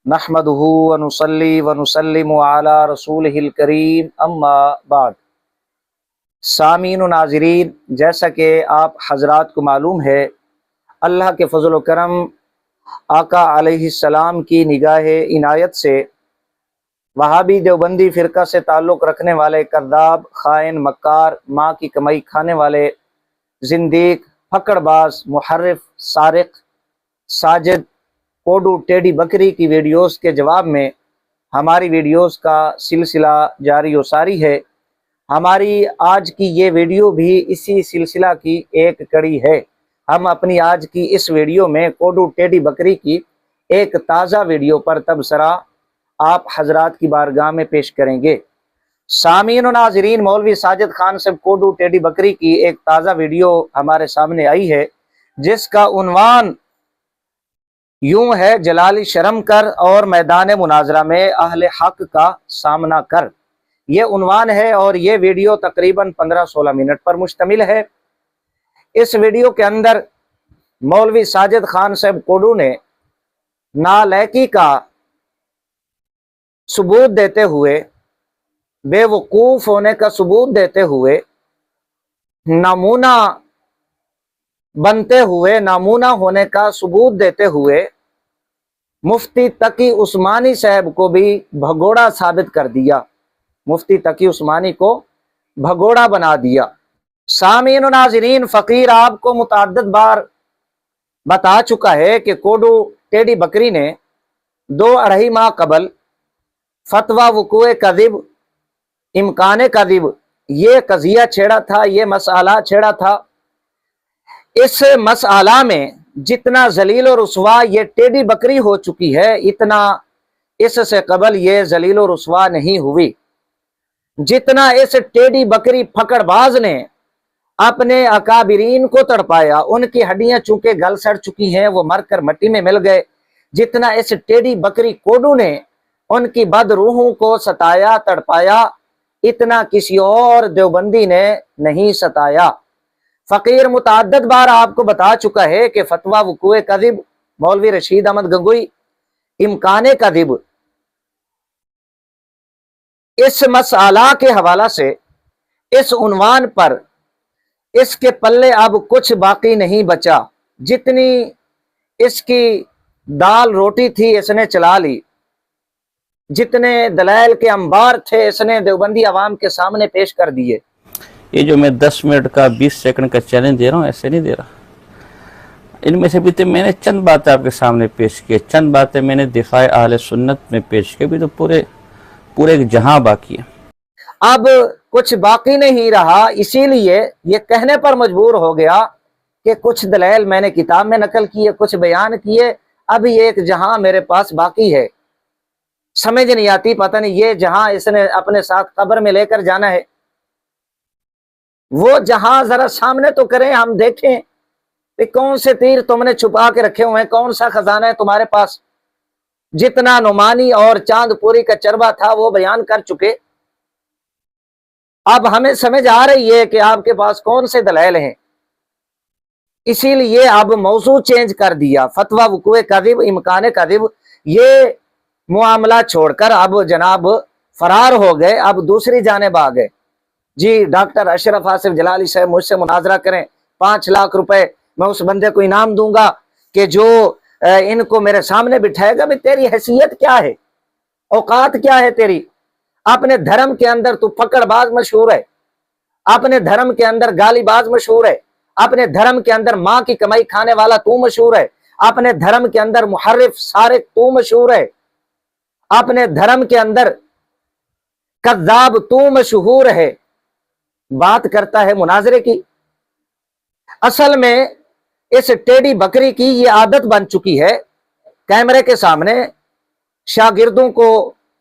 नहमदुहु व नुसल्ली व नुसल्लिमु अला रसूलिहिल करीम अम्मा बाद। सामीन व नाज़रीन, जैसा कि आप हजरात को मालूम है, अल्लाह के फजल व करम आका अलैहिस्सलाम की निगाह इनायत से वहाबी देवबंदी फ़िरका से ताल्लुक़ रखने वाले कद्दाब, खाइन, मक्कार, माँ की कमाई खाने वाले, जिंदीक, फकड़बाज, मुहर्रिफ, सारिक, साजिद, कोडू टेढ़ी बकरी की वीडियोस के जवाब में हमारी वीडियोस का सिलसिला जारी व सारी है। हमारी आज की ये वीडियो भी इसी सिलसिला की एक कड़ी है। हम अपनी आज की इस वीडियो में कोडू टेढ़ी बकरी की एक ताज़ा वीडियो पर तबसरा आप हजरात की बारगाह में पेश करेंगे। सामीन व नाज़रीन, मौलवी साजिद खान से कोडू टेढ़ी बकरी की एक ताज़ा वीडियो हमारे सामने आई है, जिसका उन्वान यूं है, जलाली शर्म कर और मैदान मुनाजरा में अहले हक का सामना कर। ये उन्वान है और ये वीडियो तकरीबन 15-16 मिनट पर मुश्तमिल है। इस वीडियो के अंदर मौलवी साजिद खान साहब कोडू ने नालायकी का सबूत देते हुए, बेवकूफ़ होने का सबूत देते हुए, नमूना बनते हुए, नमूना होने का सबूत देते हुए मुफ्ती तकी उस्मानी साहब को भी भगोड़ा साबित कर दिया। मुफ्ती तकी उस्मानी को भगोड़ा बना दिया। सामीन व नाज़रीन, फ़कीर आपको मुतअद्दिद बार बता चुका है कि कोडू टेढ़ी बकरी ने 2-2.5 माह कबल फतवा वुक़ूए कज़िब, इम्कान कज़िब, ये कज़िया छेड़ा था, ये मसला छेड़ा था। इस मसला में जितना जलील और रुसवा ये टेढ़ी बकरी हो चुकी है, इतना इससे कबल ये जलील और रुसवा नहीं हुई। जितना इस टेढ़ी बकरी फकड़बाज ने अपने अकाबिरीन को तड़पाया, उनकी हड्डियां चूंकि गल सड़ चुकी हैं, वो मरकर मिट्टी में मिल गए। जितना इस टेढ़ी बकरी कोडू ने उनकी बदरूहों को सताया, तड़पाया, इतना किसी और देवबंदी ने नहीं सताया। फ़कीर मुतअद्दिद बार आपको बता चुका है कि फतवा वुक़ूए कज़िब, मौलवी रशीद अहमद गंगोई, इम्कान कज़िब, इस मसला के हवाला से इस उन्वान पर इसके पल्ले अब कुछ बाकी नहीं बचा। जितनी इसकी दाल रोटी थी इसने चला ली, जितने दलाइल के अंबार थे इसने देवबंदी अवाम के सामने पेश कर दिए। ये जो मैं 10 मिनट का 20 सेकंड का चैलेंज दे रहा हूँ, ऐसे नहीं दे रहा। इनमें से भी तो मैंने चंद बातें आपके सामने पेश की, चंद बातें मैंने दिफाए अहले सुन्नत में पेश की, भी तो पूरे एक जहां बाकी है। अब कुछ बाकी नहीं रहा, इसीलिए ये कहने पर मजबूर हो गया कि कुछ दलाइल मैंने किताब में नकल किए, कुछ बयान किए, अब ये एक जहां मेरे पास बाकी है। समझ नहीं आती, पता नहीं ये जहां इसने अपने साथ कब्र में लेकर जाना है। वो जहां जरा सामने तो करें, हम देखें कि कौन से तीर तुमने छुपा के रखे हुए हैं, कौन सा खजाना है तुम्हारे पास। जितना नुमानी और चांदपुरी का चरबा था वो बयान कर चुके। अब हमें समझ आ रही है कि आपके पास कौन से दलाइल हैं, इसीलिए अब मौजू चेंज कर दिया। फतवा वुक़ूए कज़िब, इम्कान कज़िब, ये मामला छोड़कर अब जनाब फरार हो गए, अब दूसरी जानिब आ गए। जी, डॉक्टर अशरफ आसिफ जलाली साहब मुझसे मुनाजरा करें, 5 लाख रुपए मैं उस बंदे को इनाम दूंगा कि जो इनको मेरे सामने बिठाएगा। भाई तेरी हैसियत क्या है, औकात क्या है तेरी? अपने धर्म के अंदर तू फकड़बाज मशहूर है, अपने धर्म के अंदर गालीबाज मशहूर है, अपने धर्म के अंदर माँ की कमाई खाने वाला तू मशहूर है, अपने धर्म के अंदर मुहर्रिफ सारिक तू मशहूर है, अपने धर्म के अंदर कज़्ज़ाब तू मशहूर है। बात करता है मुनाजरे की। असल में इस टेढ़ी बकरी की ये आदत बन चुकी है कैमरे के सामने शागिर्दों को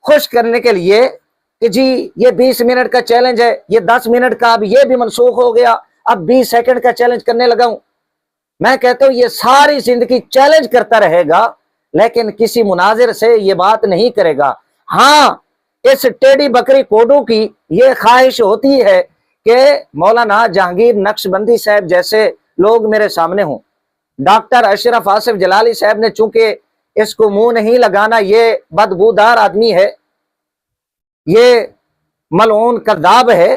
खुश करने के लिए कि जी ये 20 मिनट का चैलेंज है, ये 10 मिनट का, अब ये भी मनसूख हो गया, अब 20 सेकंड का चैलेंज करने लगा हूं। मैं कहता हूं ये सारी जिंदगी चैलेंज करता रहेगा, लेकिन किसी मुनाजिर से ये बात नहीं करेगा। हाँ, इस टेढ़ी बकरी कोडू की ये ख्वाहिश होती है कि मौलाना जहांगीर नक्शबंदी साहब जैसे लोग मेरे सामने हों। डॉक्टर अशरफ आसिफ जलाली साहब ने चूंकि اس کو منہ نہیں لگانا، یہ بدبودار آدمی ہے، یہ ملعون کذاب ہے۔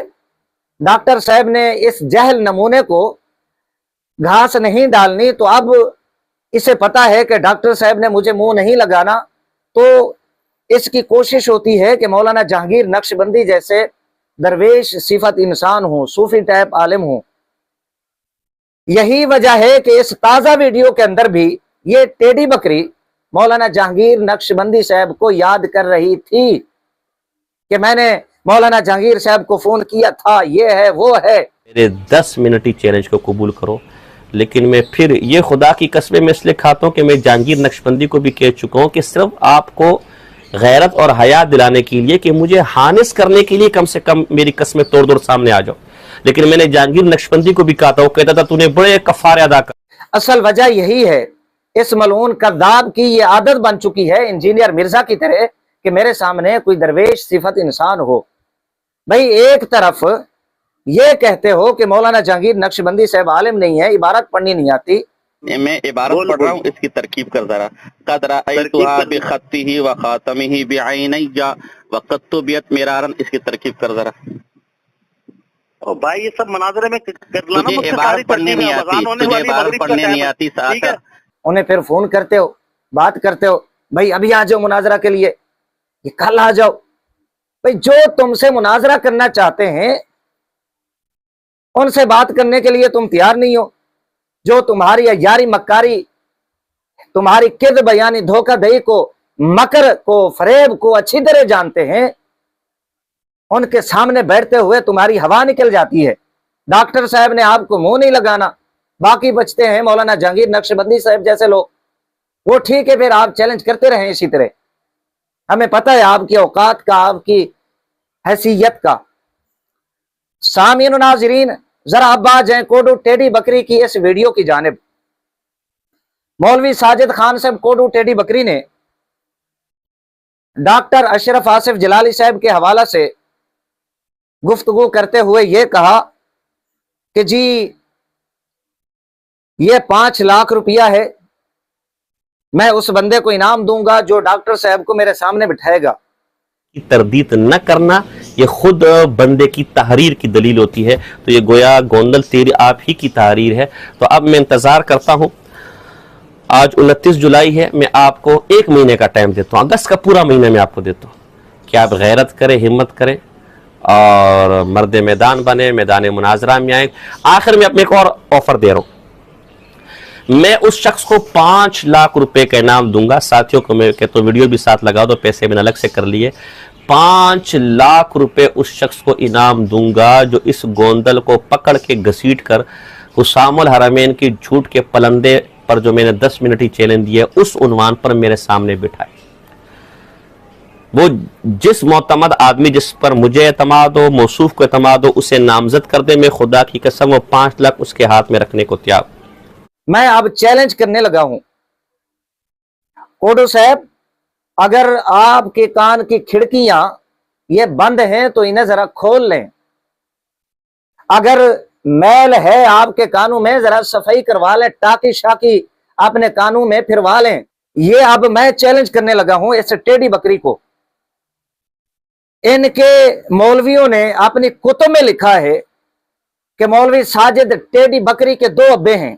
ڈاکٹر صاحب نے اس جہل نمونے کو گھاس نہیں ڈالنی، تو اب اسے پتا ہے کہ ڈاکٹر صاحب نے مجھے منہ نہیں لگانا، تو اس کی کوشش ہوتی ہے کہ مولانا جہانگیر نقشبندی جیسے درویش صفت انسان ہوں، صوفی ٹائپ عالم ہوں۔ یہی وجہ ہے کہ اس تازہ ویڈیو کے اندر بھی یہ ٹیڈی بکری مولانا جہانگیر نقشبندی صاحب کو یاد کر رہی تھی کہ میں نے مولانا جہانگیر صاحب کو فون کیا تھا، یہ ہے وہ ہے۔ میرے 10 منٹی چیلنج کو قبول کرو، لیکن میں پھر یہ خدا کی قسمیں میں اس لیے کھاتا ہوں کہ میں جہانگیر نقشبندی کو بھی کہہ چکا ہوں کہ صرف آپ کو غیرت اور حیا دلانے کے لیے کہ مجھے ہانس کرنے کے لیے کم سے کم میری قسمیں توڑ توڑ سامنے آ جاؤ، لیکن میں نے جہانگیر نقشبندی کو بھی کہا تھا، وہ کہتا تھا تو نے بڑے کفارے ادا کر۔ اصل وجہ یہی ہے، اس ملعون کذاب کی یہ عادت بن چکی ہے انجینئر مرزا کی طرح کہ میرے سامنے کوئی درویش صفت انسان ہو۔ بھئی ایک طرف یہ کہتے ہو کہ مولانا جہانگیر نقشبندی صاحب عالم نہیں ہے، عبارت پڑھنی نہیں آتی۔ میں عبارت پڑھ رہا ہوں، اس کی ترکیب کر ذرا۔ قد رأیتها بخطه وخاتمه بعینی وقطبیت مرارا، اس کی ترکیب کر ذرا۔ او بھائی یہ سب مناظرے میں کر لانا، تجھے عبارت پڑھنے نہیں آتی، تجھے عبارت پڑھنے نہیں آتی ساتھ۔ انہیں پھر فون کرتے ہو، بات کرتے ہو، بھائی ابھی آ جاؤ مناظرہ کے لیے، یہ کل آ جاؤ۔ بھئی جو تم سے مناظرہ کرنا چاہتے ہیں ان سے بات کرنے کے لیے تم تیار نہیں ہو، جو تمہاری عیاری مکاری، تمہاری کذب یعنی دھوکہ دہی کو، مکر کو، فریب کو اچھی طرح جانتے ہیں، ان کے سامنے بیٹھتے ہوئے تمہاری ہوا نکل جاتی ہے۔ ڈاکٹر صاحب نے آپ کو منہ نہیں لگانا، باقی بچتے ہیں مولانا جہانگیر نقشبندی صاحب جیسے لوگ، وہ ٹھیک ہے، پھر آپ چیلنج کرتے رہیں اسی طرح، ہمیں پتہ ہے آپ کی اوقات کا، آپ کی حیثیت کا۔ سامعین و ناظرین، ذرا اب آ جائیں کوڈو ٹیڈی بکری کی اس ویڈیو کی جانب۔ مولوی ساجد خان صاحب کوڈو ٹیڈی بکری نے ڈاکٹر اشرف آصف جلالی صاحب کے حوالہ سے گفتگو کرتے ہوئے یہ کہا کہ جی یہ 5 لاکھ روپیہ ہے، میں اس بندے کو انعام دوں گا جو ڈاکٹر صاحب کو میرے سامنے بٹھائے گا۔ تردید نہ کرنا یہ خود بندے کی تحریر کی دلیل ہوتی ہے، تو یہ گویا گوندل تیری آپ ہی کی تحریر ہے۔ تو اب میں انتظار کرتا ہوں، آج 29 جولائی ہے، میں آپ کو 1 مہینے کا ٹائم دیتا ہوں، اگست کا پورا مہینہ میں آپ کو دیتا ہوں کہ آپ غیرت کریں، ہمت کریں اور مرد میدان بنے، میدان مناظرہ میں آئیں۔ آخر میں اپنے ایک اور آفر دے رہا ہوں، میں اس شخص کو 5 لاکھ روپے کا انعام دوں گا، ساتھیوں کو میں کہتا ہوں ویڈیو بھی ساتھ لگا دو، پیسے میں الگ سے کر لیے، 5 لاکھ روپے اس شخص کو انعام دوں گا جو اس گوندل کو پکڑ کے گھسیٹ کر حسام الحرمین کی جھوٹ کے پلندے پر جو میں نے 10 منٹی چیلنج دیا اس عنوان پر میرے سامنے بٹھائے۔ وہ جس معتمد آدمی جس پر مجھے اعتماد ہو، موصوف کو اعتماد ہو، اسے نامزد کر دے، میں خدا کی قسم وہ 5 لاکھ اس کے ہاتھ میں رکھنے کو تیار۔ میں اب چیلنج کرنے لگا ہوں، کوڈو صاحب اگر آپ کے کان کی کھڑکیاں یہ بند ہیں تو انہیں ذرا کھول لیں، اگر میل ہے آپ کے کانوں میں ذرا صفائی کروا لیں، ٹاکی شاکی اپنے کانوں میں پھروا لیں۔ یہ اب میں چیلنج کرنے لگا ہوں اس ٹیڈی بکری کو۔ ان کے مولویوں نے اپنی کتب میں لکھا ہے کہ مولوی ساجد ٹیڈی بکری کے 2 ابے ہیں،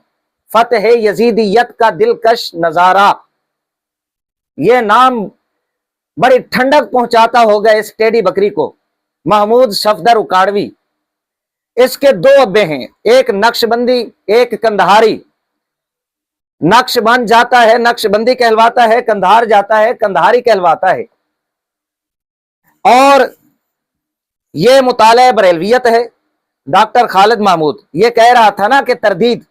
فتح یزیدیت کا دلکش نظارہ، یہ نام بڑی ٹھنڈک پہنچاتا ہوگا اس ٹیڈی بکری کو، محمود صفدر اکاڑوی۔ اس کے 2 ابے ہیں، ایک نقشبندی ایک کندہاری، نقش بند جاتا ہے نقش بندی کہلواتا ہے، کندھار جاتا ہے کندہاری کہلواتا ہے، اور یہ مطالعہ بریلویت ہے۔ ڈاکٹر خالد محمود یہ کہہ رہا تھا نا کہ تردید،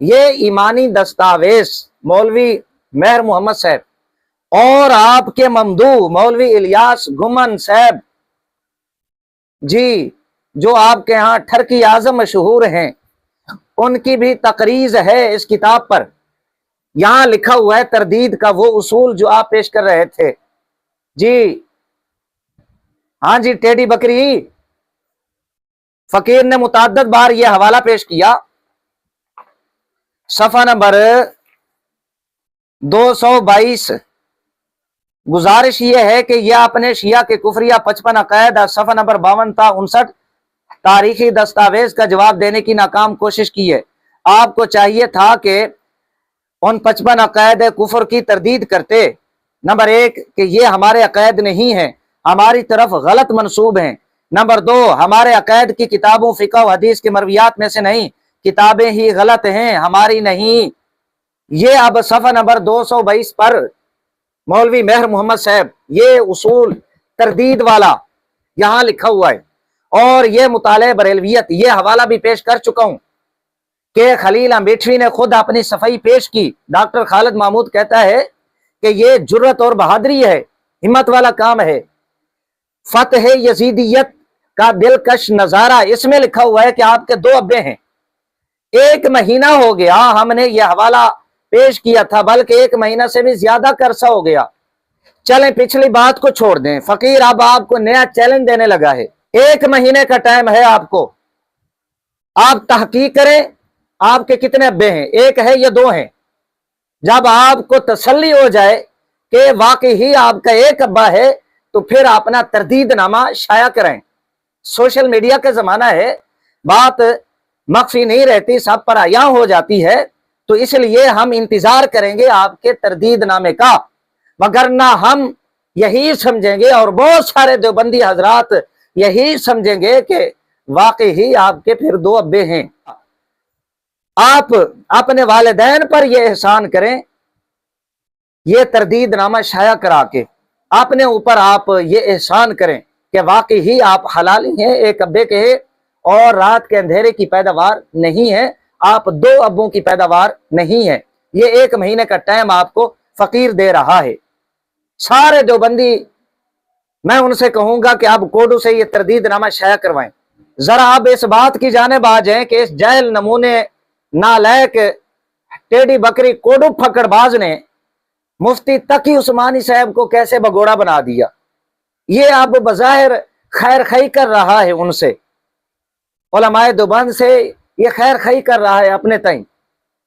یہ ایمانی دستاویز مولوی مہر محمد صاحب اور آپ کے ممدوح مولوی الیاس گمن صاحب جی، جو آپ کے ہاں ٹھرکی اعظم مشہور ہیں، ان کی بھی تقریض ہے اس کتاب پر۔ یہاں لکھا ہوا ہے تردید کا وہ اصول جو آپ پیش کر رہے تھے جی۔ ہاں جی ٹیڈی بکری، فقیر نے متعدد بار یہ حوالہ پیش کیا، صفحہ نمبر 222 गुजारिश ये है कि यह अपने शिया के कुफरिया 55 अकायद सफ़ा नंबर 52 था 59 तारीखी दस्तावेज का जवाब देने की नाकाम कोशिश की है। आपको चाहिए था कि उन 55 अकायद कुफर की तरदीद करते। नंबर 1 कि ये हमारे अकायद नहीं हैं, हमारी तरफ गलत मंसूब हैं। नंबर 2 हमारे अकायद की किताबों फ़िक़्ह व हदीस के मरवियात में से नहीं, किताबें ही गलत हैं, हमारी नहीं। ये अब सफ़ा नंबर 222 पर मौलवी मेहर मोहम्मद साहब ये उसूल तरदीद वाला यहाँ लिखा हुआ है, और ये मुताले बरेलवियत ये हवाला भी पेश कर चुका हूँ कि खलील अम्बेडवी ने खुद अपनी सफाई पेश की। डॉक्टर खालिद महमूद कहता है कि ये जुर्रत और बहादुरी है, हिम्मत वाला काम है। फतह यजीदियत का दिलकश नजारा, इसमें लिखा हुआ है कि आपके 2 अब्बे हैं। 1 महीना हो गया हमने ये हवाला पेश किया था, बल्कि 1 महीना से भी ज्यादा का अरसा हो गया। चलें पिछली बात को छोड़ दें, फकीर अब आपको नया चैलेंज देने लगा है। 1 महीने का टाइम है आपको, आप तहकीक करें आपके कितने अब्बे हैं, 1 है या 2 हैं। जब आपको तसल्ली हो जाए कि वाकई ही आपका 1 अब्बा है तो फिर अपना तरदीद नामा शाया करें। सोशल मीडिया का जमाना है, बात मख्फी नहीं रहती, सब पर आया हो जाती है, तो इसलिए हम इंतजार करेंगे आपके तरदीद नामे का, वगरना हम यही समझेंगे और बहुत सारे देवबंदी हजरात यही समझेंगे कि वाकई ही आपके फिर 2 अब्बे हैं। आप अपने वालिदैन पर यह एहसान करें, ये तरदीद नामा शाया करा के अपने ऊपर आप ये एहसान करें कि वाकई ही आप हलाली हैं, 1 अब्बे के हैं और रात के अंधेरे की पैदावार नहीं है, आप 2 अब्बों की पैदावार नहीं है। ये 1 महीने का टाइम आपको फकीर दे रहा है। सारे देवबंदी मैं उनसे कहूंगा कि आप कोडू से ये तरदीद नामा शाया करवाएं। जरा आप इस बात की जानिब आ जाएं कि इस जाहिल नमूने नालायक टेढ़ी बकरी कोडू फकड़बाज ने मुफ्ती तकी उस्मानी साहब को कैसे भगोड़ा बना दिया। ये अब बज़ाहिर खैर खई कर रहा है, उनसे उलमाए देवबंद से ये खैर खई कर रहा है अपने तई,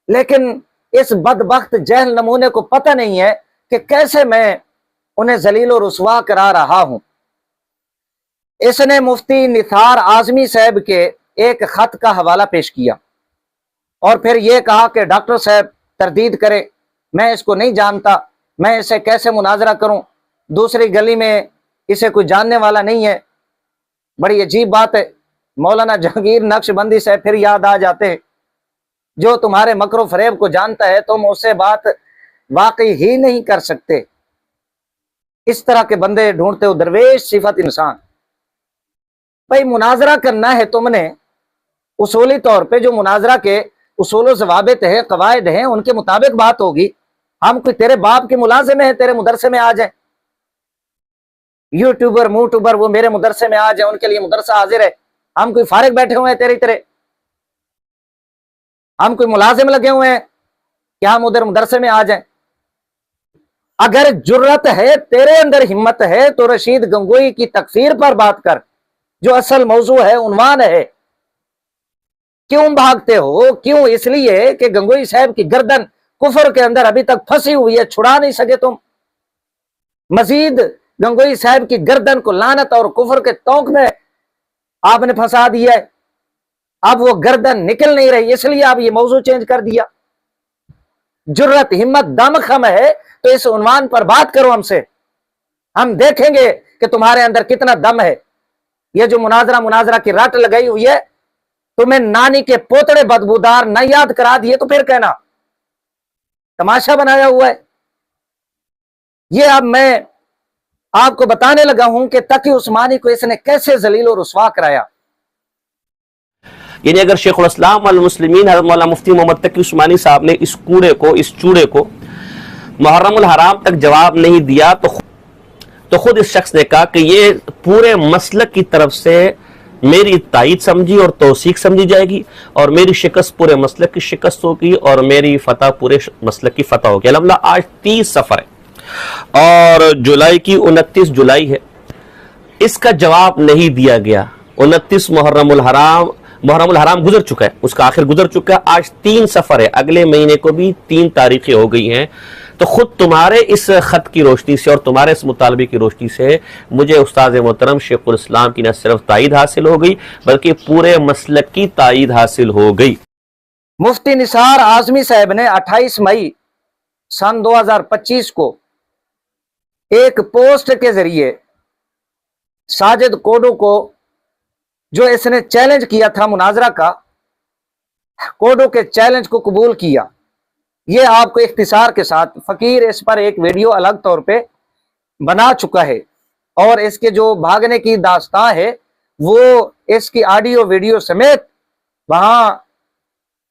लेकिन इस बदबख्त जहल नमूने को पता नहीं है कि कैसे मैं उन्हें जलील और रुसवा करा रहा हूं। इसने मुफ्ती निसार आजमी साहब के एक खत का हवाला पेश किया और फिर यह कहा कि डॉक्टर साहब तरदीद करें, मैं इसको नहीं जानता, मैं इसे कैसे मुनाजरा करूं, दूसरी गली में इसे कोई जानने वाला नहीं है। बड़ी अजीब बात है, मौलाना जहांगीर नक्शबंदी से फिर याद आ जाते हैं। जो तुम्हारे मकरो फरेब को जानता है तुम उससे बात वाकई ही नहीं कर सकते। इस तरह के बंदे ढूंढते हो, दरवेश सिफत इंसान। भाई मुनाजरा करना है तुमने, उसूली तौर पे जो मुनाजरा के उसूल ज़वाबित है, कवायद हैं, उनके मुताबिक बात होगी। हम कोई तेरे बाप के मुलाजिम है तेरे मुदरसे में आ जाए, यूट्यूबर मूट्यूबर वो मेरे मुदरसे में आ जाए, उनके लिए मुदरसा हाजिर है। हम कोई फारिग बैठे हुए हैं तेरी तरह, हम कोई मुलाजिम लगे हुए हैं कि हम उधर मुदरसे में आ जाएं। अगर जुर्रत है, तेरे अंदर हिम्मत है, तो रशीद गंगोई की तकफीर पर बात कर, जो असल मौजू है, उन्वान है। क्यों भागते हो? क्यों? इसलिए कि गंगोई साहब की गर्दन कुफर के अंदर अभी तक फंसी हुई है, छुड़ा नहीं सके तुम। मजीद गंगोई साहब की गर्दन को लानत और कुफर के तौक में आपने फंसा दिया है। अब वो गर्दन निकल नहीं रही, इसलिए आप ये मौजू चेंज कर दिया। जुर्रत, हिम्मत, दम खम है तो इस उन्वान पर बात करो हमसे, हम देखेंगे कि तुम्हारे अंदर कितना दम है। ये जो मुनाजरा की रट लगाई हुई है, तुम्हें नानी के पोतड़े बदबूदार न याद करा दिए तो फिर कहना तमाशा बनाया हुआ है। ये अब मैं आपको बताने लगा हूं कि तकी उस्मानी को इसने कैसे जलील और रुसवा कराया। यानी अगर शेखुल इस्लाम वल मुस्लिमीन हज़रत मौलाना मुफ्ती मोहम्मद तकी उस्मानी साहब ने इस कूड़े को, इस चूड़े को मुहर्रमुल हराम तक जवाब नहीं दिया तो खुद इस शख्स ने कहा कि ये पूरे मसलक की तरफ से मेरी तायीद समझी और तौसीक समझी जाएगी और मेरी शिकस्त पूरे मसलक की शिकस्त होगी और मेरी फतह पूरे मसलक की फतह होगी। अल्हम्दुलिल्लाह आज 30 सफ़र है और जुलाई की 29 जुलाई है, इसका जवाब नहीं दिया गया। 29 मुहर्रमुल हराम गुजर चुका है, उसका आखिर गुजर चुका है। आज 3 सफ़र है, अगले महीने को भी 3 तारीखें हो गई हैं। تو خود تمہارے اس خط کی روشنی سے اور تمہارے اس مطالبے کی روشنی سے مجھے استاد محترم شیخ الاسلام کی نہ صرف تائید حاصل ہو گئی بلکہ پورے مسلک کی تائید حاصل ہو گئی۔ مفتی نثار اعظمی صاحب نے 28 مئی سن 2025 کو ایک پوسٹ کے ذریعے ساجد کوڈو کو، جو اس نے چیلنج کیا تھا مناظرہ کا، کوڈو کے چیلنج کو قبول کیا۔ یہ آپ کو اختصار کے ساتھ فقیر اس پر ایک ویڈیو الگ طور پہ بنا چکا ہے، اور اس کے جو بھاگنے کی داستان ہے وہ اس کی آڈیو ویڈیو سمیت وہاں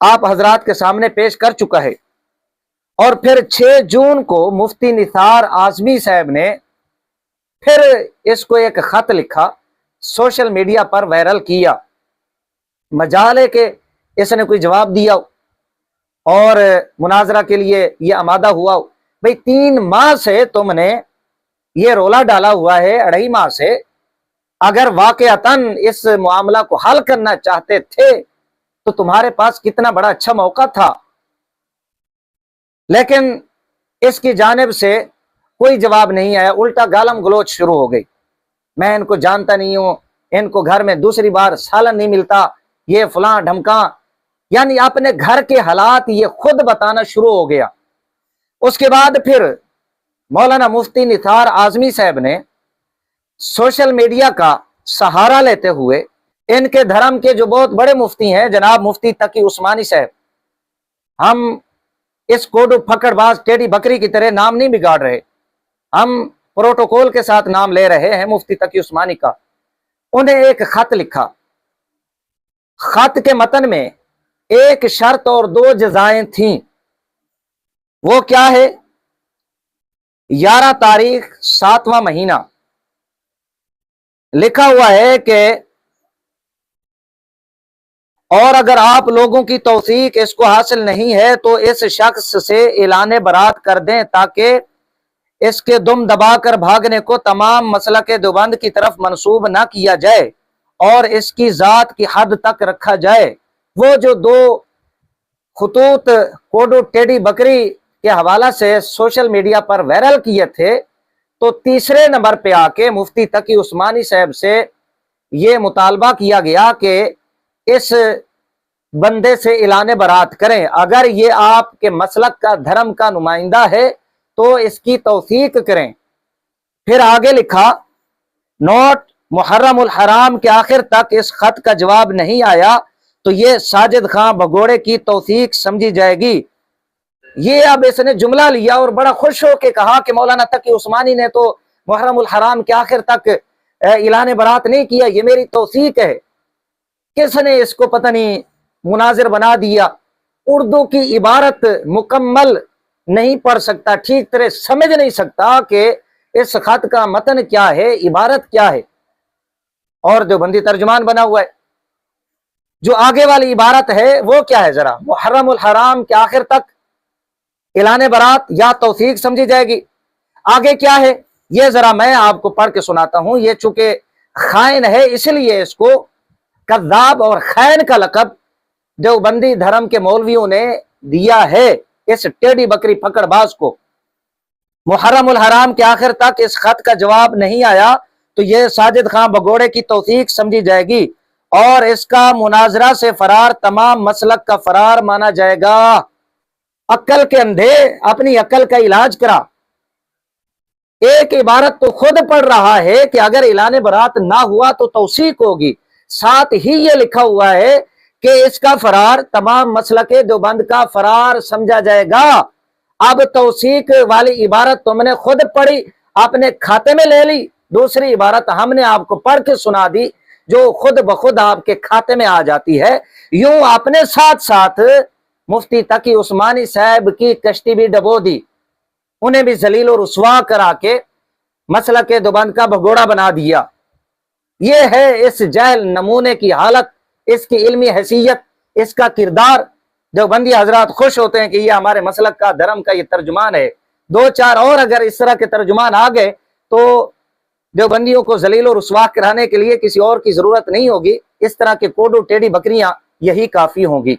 آپ حضرات کے سامنے پیش کر چکا ہے۔ اور پھر 6 جون کو مفتی نثار اعظمی صاحب نے پھر اس کو ایک خط لکھا، سوشل میڈیا پر وائرل کیا۔ مجال ہے کہ اس نے کوئی جواب دیا اور مناظرہ کے لیے یہ آمادہ ہوا۔ بھئی 3 ماہ سے تم نے یہ رولا ڈالا ہوا ہے، 2.5 ماہ سے، اگر واقعتاً اس معاملہ کو حل کرنا چاہتے تھے تو تمہارے پاس کتنا بڑا اچھا موقع تھا، لیکن اس کی جانب سے کوئی جواب نہیں آیا، الٹا گالم گلوچ شروع ہو گئی۔ میں ان کو جانتا نہیں ہوں، ان کو گھر میں دوسری بار سالن نہیں ملتا، یہ فلاں ڈھمکاں، یعنی اپنے گھر کے حالات یہ خود بتانا شروع ہو گیا۔ اس کے بعد پھر مولانا مفتی نثار اعظمی صاحب نے سوشل میڈیا کا سہارا لیتے ہوئے ان کے دھرم کے جو بہت بڑے مفتی ہیں جناب مفتی تقی عثمانی صاحب، ہم اس کوڈو پھکڑ باز ٹیڑھی بکری کی طرح نام نہیں بگاڑ رہے، ہم پروٹوکول کے ساتھ نام لے رہے ہیں مفتی تقی عثمانی کا۔ انہیں ایک خط لکھا، خط کے متن میں ایک شرط اور 2 جزائیں تھیں۔ وہ کیا ہے؟ 11 تاریخ 7واں مہینہ لکھا ہوا ہے کہ اور اگر آپ لوگوں کی توثیق اس کو حاصل نہیں ہے تو اس شخص سے اعلان برات کر دیں تاکہ اس کے دم دبا کر بھاگنے کو تمام مسلک دیوبند کی طرف منسوب نہ کیا جائے اور اس کی ذات کی حد تک رکھا جائے۔ وہ جو 2 خطوط کوڈو ٹیڑھی بکری کے حوالہ سے سوشل میڈیا پر وائرل کیے تھے، تو تیسرے نمبر پہ آ کے مفتی تقی عثمانی صاحب سے یہ مطالبہ کیا گیا کہ اس بندے سے اعلان برات کریں، اگر یہ آپ کے مسلک کا دھرم کا نمائندہ ہے تو اس کی توثیق کریں۔ پھر آگے لکھا، نوٹ محرم الحرام کے آخر تک اس خط کا جواب نہیں آیا تو یہ ساجد خان بھگوڑے کی توثیق سمجھی جائے گی۔ یہ اب اس نے جملہ لیا اور بڑا خوش ہو کے کہا کہ مولانا تقی عثمانی نے تو محرم الحرام کے آخر تک اعلان برات نہیں کیا، یہ میری توثیق ہے۔ کس نے اس کو پتہ نہیں مناظر بنا دیا؟ اردو کی عبارت مکمل نہیں پڑھ سکتا، ٹھیک طرح سمجھ نہیں سکتا کہ اس خط کا متن کیا ہے، عبارت کیا ہے، اور دیوبندی ترجمان بنا ہوا ہے۔ جو آگے والی عبارت ہے وہ کیا ہے؟ ذرا محرم الحرام کے آخر تک اعلان برات یا توثیق سمجھی جائے گی۔ آگے کیا ہے یہ ذرا میں آپ کو پڑھ کے سناتا ہوں۔ یہ چونکہ خائن ہے اس لیے اس کو کذاب اور خائن کا لقب دیوبندی دھرم کے مولویوں نے دیا ہے اس ٹیڑھی بکری پکڑ باز کو۔ محرم الحرام کے آخر تک اس خط کا جواب نہیں آیا تو یہ ساجد خان بھگوڑے کی توثیق سمجھی جائے گی اور اس کا مناظرہ سے فرار تمام مسلک کا فرار مانا جائے گا۔ عقل کے اندھے اپنی عقل کا علاج کرا۔ ایک عبارت تو خود پڑھ رہا ہے کہ اگر اعلان برات نہ ہوا تو توثیق ہوگی، ساتھ ہی یہ لکھا ہوا ہے کہ اس کا فرار تمام مسلک دیوبند کا فرار سمجھا جائے گا۔ اب توثیق والی عبارت تم نے خود پڑھی، اپنے کھاتے میں لے لی، دوسری عبارت ہم نے آپ کو پڑھ کے سنا دی جو خود بخود آپ کے کھاتے میں آ جاتی ہے۔ یوں اپنے ساتھ ساتھ مفتی تقی عثمانی صاحب کی کشتی بھی ڈبو دی، انہیں بھی ذلیل و رسوا کرا کے مسلک دیوبند کا بھگوڑا بنا دیا۔ یہ ہے اس جاہل نمونے کی حالت، اس کی علمی حیثیت، اس کا کردار۔ دیوبندی حضرات خوش ہوتے ہیں کہ یہ ہمارے مسلک کا دھرم کا یہ ترجمان ہے۔ 2-4 اور اگر اس طرح کے ترجمان آ گئے تو دیوبندیوں کو ذلیل و رسوا کرانے کے لیے کسی اور کی ضرورت نہیں ہوگی، اس طرح کے کوڈو ٹیڑھی بکریاں یہی کافی ہوں گی۔